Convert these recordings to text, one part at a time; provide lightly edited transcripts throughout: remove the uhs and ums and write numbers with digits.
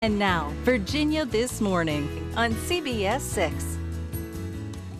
And now, Virginia This Morning on CBS 6.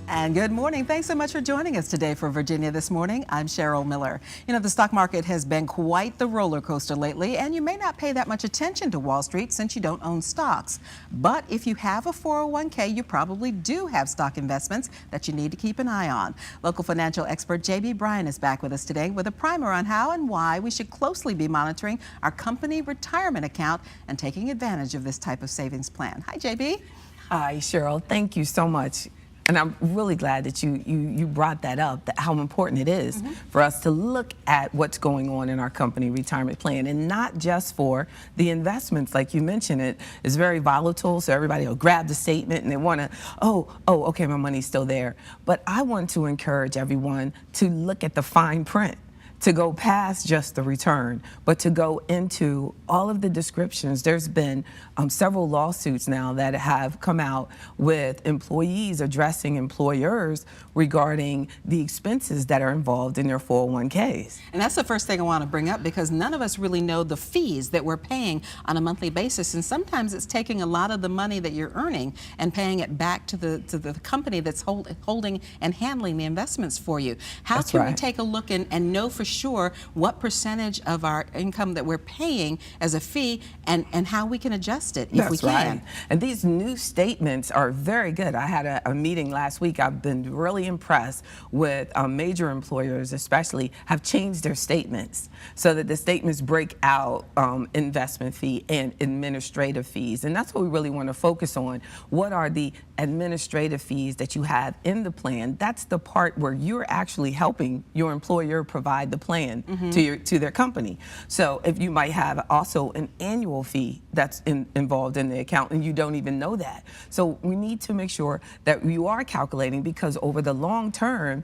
And good morning. Thanks so much for joining us today for Virginia This Morning. I'm Cheryl Miller. You know, the stock market has been quite the roller coaster lately, and you may not pay that much attention to Wall Street since you don't own stocks. But if you have a 401k, you probably do have stock investments that you need to keep an eye on. Local financial expert Bryan is back with us today with a primer on how and why we should closely be monitoring our company retirement account and taking advantage of this type of savings plan. Hi, JB. Hi, Cheryl. Thank you so much. And I'm really glad that you brought that up, that how important it is for us to look at what's going on in our company retirement plan, and not just for the investments. Like you mentioned, it is very volatile, so everybody will grab the statement and they want to, okay, my money's still there. But I want to encourage everyone to look at the fine print, to go past just the return, but to go into all of the descriptions. There's been several lawsuits now that have come out with employees addressing employers regarding the expenses that are involved in their 401ks. And that's the first thing I want to bring up, because none of us really know the fees that we're paying on a monthly basis. And sometimes it's taking a lot of the money that you're earning and paying it back to the company that's holding and handling the investments for you. How That's can right. we take a look and know for sure what percentage of our income that we're paying as a fee, and how we can adjust it if we can? Right. And these new statements are very good. I had a meeting last week. I've been really impressed with major employers, especially, have changed their statements so that the statements break out investment fee and administrative fees. And that's what we really want to focus on. What are the administrative fees that you have in the plan? That's the part where you're actually helping your employer provide the plan to their company. So if you might have also an annual fee that's involved in the account and you don't even know that. So we need to make sure that you are calculating, because over the long term,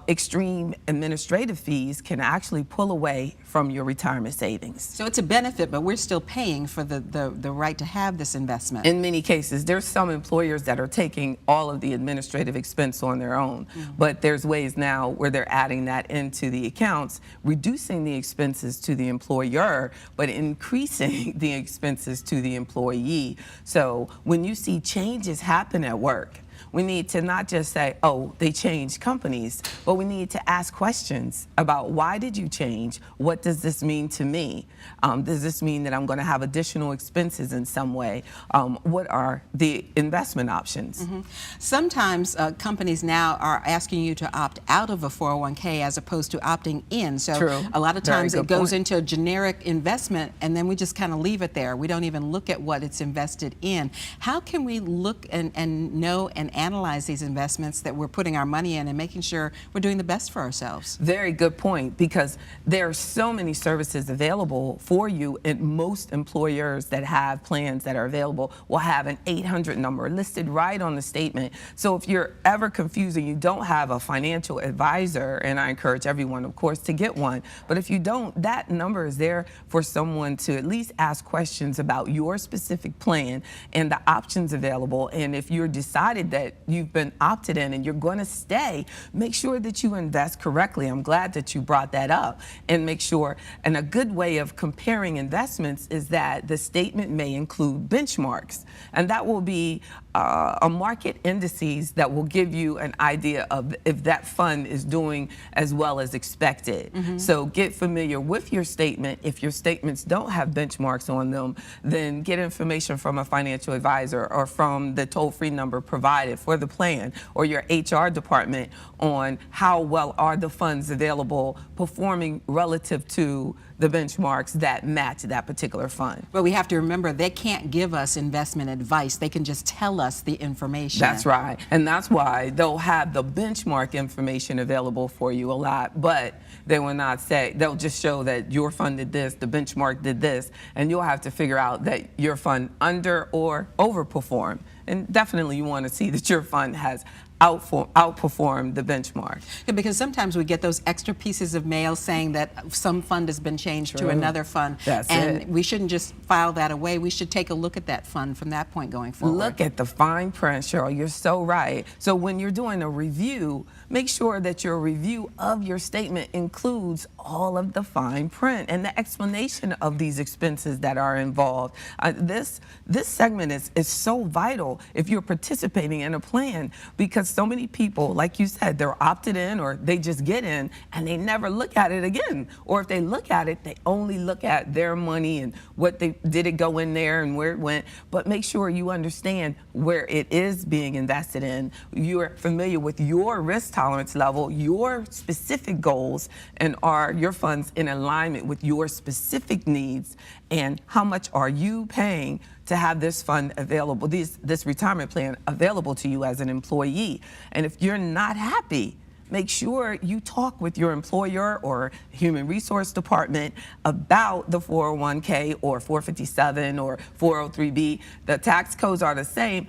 extreme administrative fees can actually pull away from your retirement savings. So it's a benefit, but we're still paying for the right to have this investment. In many cases, there's some employers that are taking all of the administrative expense on their own, but there's ways now where they're adding that into the accounts, reducing the expenses to the employer, but increasing the expenses to the employee. So when you see changes happen at work, we need to not just say, oh, they changed companies, but we need to ask questions about, why did you change? What does this mean to me? Does this mean that I'm going to have additional expenses in some way? What are the investment options? Sometimes companies now are asking you to opt out of a 401k as opposed to opting in. So True. A lot of Very times it good goes point. into a generic investment, and then we just kind of leave it there. We don't even look at what it's invested in. How can we look and know and analyze these investments that we're putting our money in and making sure we're doing the best for ourselves? Very good point, because there are so many services available for you, and most employers that have plans that are available will have an 800 number listed right on the statement. So if you're ever confused and you don't have a financial advisor, and I encourage everyone, of course, to get one, but if you don't, that number is there for someone to at least ask questions about your specific plan and the options available. And if you're decided that you've been opted in and you're going to stay, make sure that you invest correctly. I'm glad that you brought that up. And make sure, and a good way of comparing investments is that the statement may include benchmarks, and that will be a market indices that will give you an idea of if that fund is doing as well as expected. So get familiar with your statement. If your statements don't have benchmarks on them, then get information from a financial advisor or from the toll-free number provided for the plan, or your HR department, on how well are the funds available performing relative to the benchmarks that match that particular fund. But we have to remember, they can't give us investment advice. They can just tell us the information. That's right. And that's why they'll have the benchmark information available for you a lot, but they will not say, they'll just show that your fund did this, the benchmark did this, and you'll have to figure out that your fund under or overperformed. And definitely you want to see that your fund has outperform the benchmark. Yeah, because sometimes we get those extra pieces of mail saying that some fund has been changed to another fund. That's and it. we shouldn't just file that away. We should take a look at that fund from that point going forward. Look at the fine print, Cheryl. You're so right. So when you're doing a review, make sure that your review of your statement includes all of the fine print and the explanation of these expenses that are involved. This segment is so vital if you're participating in a plan, because so many people, like you said, they're opted in or they just get in and they never look at it again. Or if they look at it, they only look at their money and what did it go in there and where it went. But make sure you understand where it is being invested in. You're familiar with your risk tolerance level, your specific goals, and are your funds in alignment with your specific needs, and how much are you paying to have this fund available, this retirement plan available to you as an employee. And if you're not happy, make sure you talk with your employer or human resource department about the 401k or 457 or 403b. The tax codes are the same,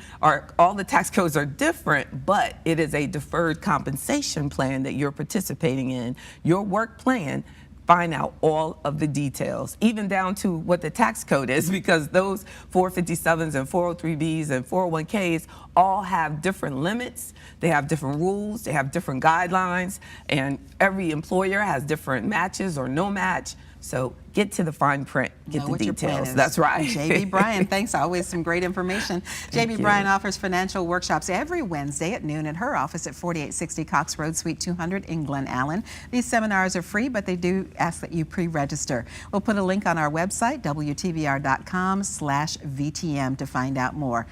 all the tax codes are different, but it is a deferred compensation plan that you're participating in. Your work plan, find out all of the details, even down to what the tax code is, because those 457s and 403bs and 401ks all have different limits. They have different rules, they have different guidelines, and every employer has different matches or no match. So get to the fine print, get the details. That's right. J.B. Bryan, thanks. Always some great information. J.B. Bryan offers financial workshops every Wednesday at noon at her office at 4860 Cox Road, Suite 200 in Glen Allen. These seminars are free, but they do ask that you pre-register. We'll put a link on our website, WTVR.com/VTM, to find out more.